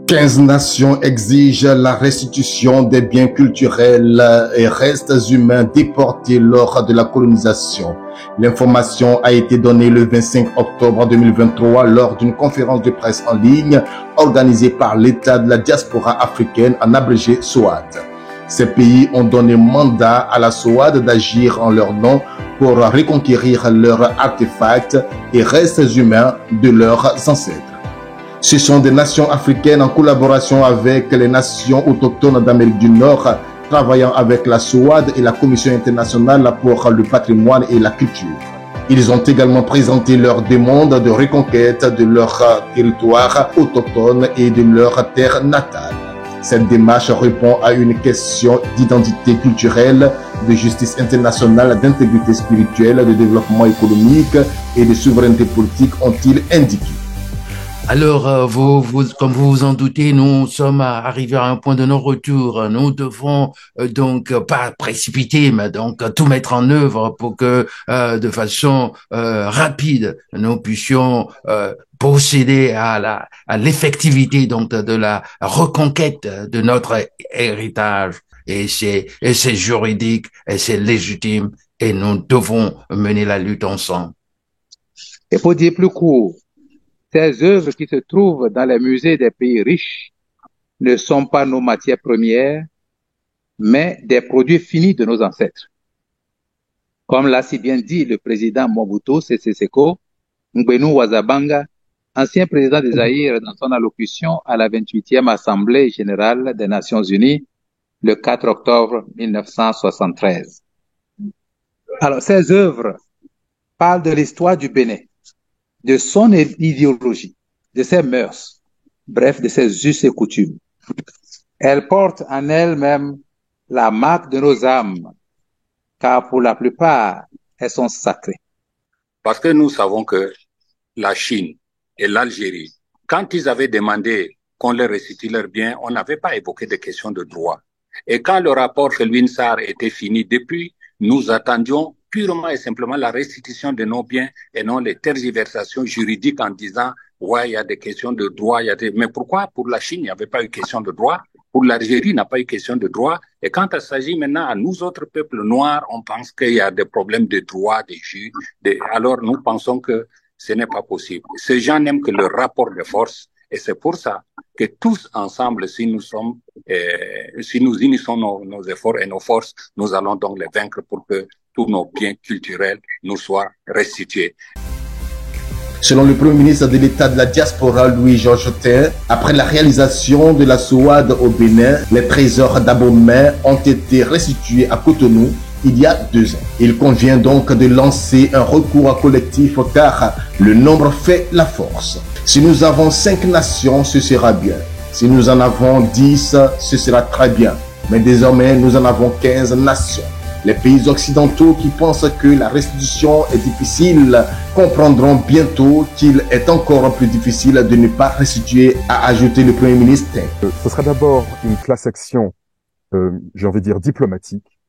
15 nations exigent la restitution des biens culturels et restes humains déportés lors de la colonisation. L'information a été donnée le 25 octobre 2023 lors d'une conférence de presse en ligne organisée par l'État de la diaspora africaine, en abrégé SOAD. Ces pays ont donné mandat à la SOAD d'agir en leur nom pour reconquérir leurs artefacts et restes humains de leurs ancêtres. Ce sont des nations africaines en collaboration avec les nations autochtones d'Amérique du Nord, travaillant avec la SOAD et la Commission internationale pour le patrimoine et la culture. Ils ont également présenté leur demande de reconquête de leur territoire autochtone et de leur terre natale. Cette démarche répond à une question d'identité culturelle, de justice internationale, d'intégrité spirituelle, de développement économique et de souveraineté politique, ont-ils indiqué. Alors, comme vous vous en doutez, nous sommes arrivés à un point de non-retour. Nous devons donc pas précipiter, mais donc tout mettre en œuvre pour que de façon rapide, nous puissions procéder à l'effectivité donc de la reconquête de notre héritage. Et c'est juridique, et c'est légitime, et nous devons mener la lutte ensemble. Et pour dire plus court, ces œuvres qui se trouvent dans les musées des pays riches ne sont pas nos matières premières, mais des produits finis de nos ancêtres. Comme l'a si bien dit le président Mobutu Sese Seko Ngbenou Wazabanga, ancien président des Zaïre, dans son allocution à la 28e Assemblée générale des Nations unies le 4 octobre 1973. Alors, ces œuvres parlent de l'histoire du Bénin, de son idéologie, de ses mœurs, bref, de ses us et coutumes. Elles portent en elles-mêmes la marque de nos âmes, car pour la plupart, elles sont sacrées. Parce que nous savons que la Chine et l'Algérie, quand ils avaient demandé qu'on leur restitue leurs biens, on n'avait pas évoqué de questions de droit. Et quand le rapport Felwine-Sarr était fini, depuis, nous attendions purement et simplement la restitution de nos biens et non les tergiversations juridiques en disant ouais, il y a des questions de droit, mais pourquoi pour la Chine il n'y avait pas eu question de droit, pour l'Algérie il n'y a pas eu question de droit, et quand il s'agit maintenant à nous autres peuples noirs, on pense qu'il y a des problèmes de droit, alors nous pensons que ce n'est pas possible. Ces gens n'aiment que le rapport de force, et c'est pour ça que tous ensemble, si nous unissons nos efforts et nos forces, nous allons donc les vaincre pour que tous nos biens culturels nous soient restitués. Selon le Premier ministre de l'État de la diaspora, Louis-Georges Tin, après la réalisation de la SOAD au Bénin, les trésors d'Abomey ont été restitués à Cotonou il y a 2 ans. Il convient donc de lancer un recours collectif car le nombre fait la force. Si nous avons 5 nations, ce sera bien. Si nous en avons 10, ce sera très bien. Mais désormais, nous en avons 15 nations. Les pays occidentaux qui pensent que la restitution est difficile comprendront bientôt qu'il est encore plus difficile de ne pas restituer, a ajouté le Premier ministre. Ce sera d'abord une class action, j'ai envie de dire diplomatique.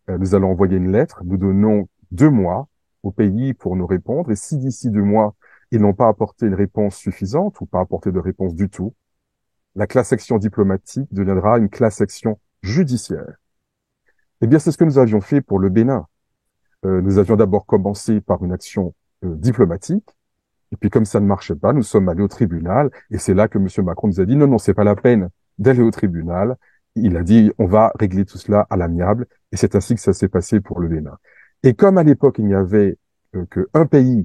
Nous allons envoyer une lettre, nous donnons 2 mois au pays pour nous répondre, et si d'ici 2 mois, ils n'ont pas apporté une réponse suffisante ou pas apporté de réponse du tout, la class action diplomatique deviendra une class action judiciaire. Eh bien, c'est ce que nous avions fait pour le Bénin. Nous avions d'abord commencé par une action diplomatique, et puis comme ça ne marchait pas, nous sommes allés au tribunal, et c'est là que M. Macron nous a dit non, c'est pas la peine d'aller au tribunal. Il a dit on va régler tout cela à l'amiable, et c'est ainsi que ça s'est passé pour le Bénin. Et comme à l'époque il n'y avait qu'un pays,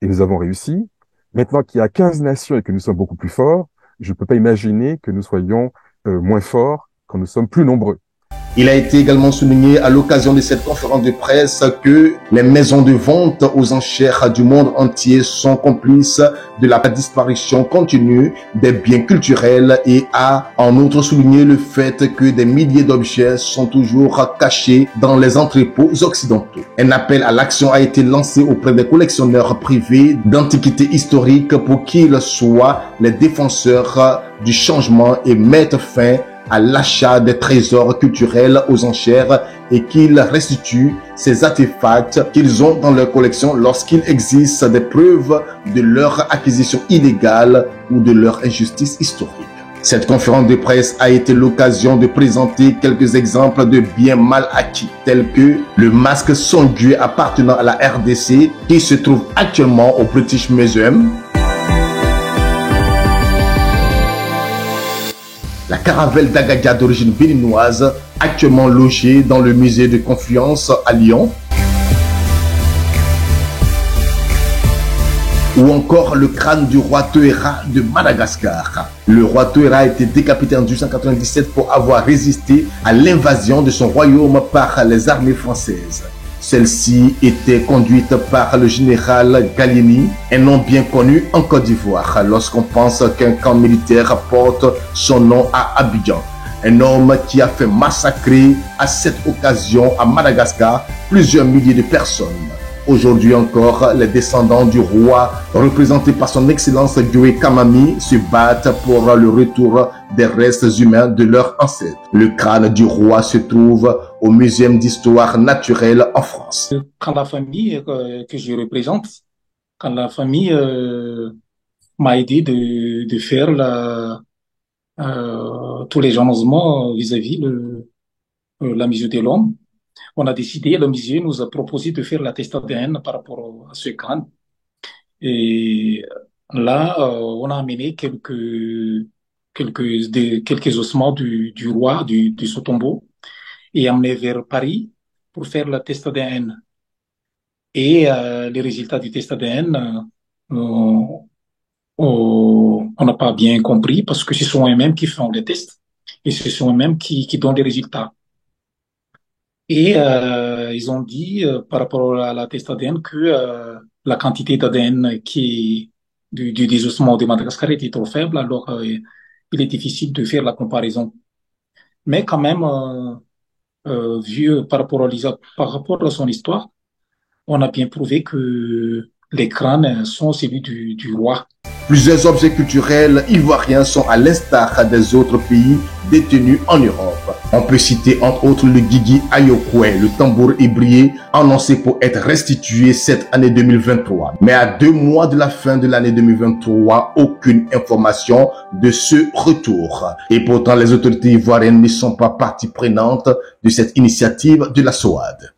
et nous avons réussi, maintenant qu'il y a 15 nations et que nous sommes beaucoup plus forts, je ne peux pas imaginer que nous soyons moins forts quand nous sommes plus nombreux. Il a été également souligné à l'occasion de cette conférence de presse que les maisons de vente aux enchères du monde entier sont complices de la disparition continue des biens culturels et a en outre souligné le fait que des milliers d'objets sont toujours cachés dans les entrepôts occidentaux. Un appel à l'action a été lancé auprès des collectionneurs privés d'antiquités historiques pour qu'ils soient les défenseurs du changement et mettent fin à l'achat des trésors culturels aux enchères et qu'ils restituent ces artefacts qu'ils ont dans leur collection lorsqu'il existe des preuves de leur acquisition illégale ou de leur injustice historique. Cette conférence de presse a été l'occasion de présenter quelques exemples de biens mal acquis, tels que le masque sondier appartenant à la RDC qui se trouve actuellement au British Museum, la caravelle d'Agadia d'origine béninoise actuellement logée dans le musée de Confluence à Lyon, ou encore le crâne du roi Toera de Madagascar. Le roi Toera a été décapité en 1897 pour avoir résisté à l'invasion de son royaume par les armées françaises. Celle-ci était conduite par le général Gallieni, un nom bien connu en Côte d'Ivoire lorsqu'on pense qu'un camp militaire porte son nom à Abidjan. Un homme qui a fait massacrer à cette occasion à Madagascar plusieurs milliers de personnes. Aujourd'hui encore, les descendants du roi, représentés par son excellence Dioé Kamami, se battent pour le retour des restes humains de leurs ancêtres. Le crâne du roi se trouve au Muséum d'histoire naturelle en France. Quand la famille que je représente, quand la famille m'a aidé de faire tous les agencements vis-à-vis la Musée de l'Homme, on a décidé, le musée nous a proposé de faire l'attestat d'ADN par rapport à ce crâne. Et là, on a amené quelques ossements du roi, de son tombeau, et amené vers Paris pour faire l'attestat d'ADN. Et les résultats du test ADN, on n'a pas bien compris parce que ce sont eux-mêmes qui font les tests et ce sont eux-mêmes qui donnent les résultats. Et ils ont dit par rapport à la test ADN que la quantité d'ADN des ossements de Madagascar était trop faible, alors il est difficile de faire la comparaison. Mais quand même, vu par rapport à son histoire, on a bien prouvé que les crânes sont celui du roi. Plusieurs objets culturels ivoiriens sont à l'instar des autres pays détenus en Europe. On peut citer entre autres le Guigui Ayokwe, le tambour ébrié, annoncé pour être restitué cette année 2023. Mais à 2 mois de la fin de l'année 2023, aucune information de ce retour. Et pourtant, les autorités ivoiriennes ne sont pas partie prenante de cette initiative de la SOAD.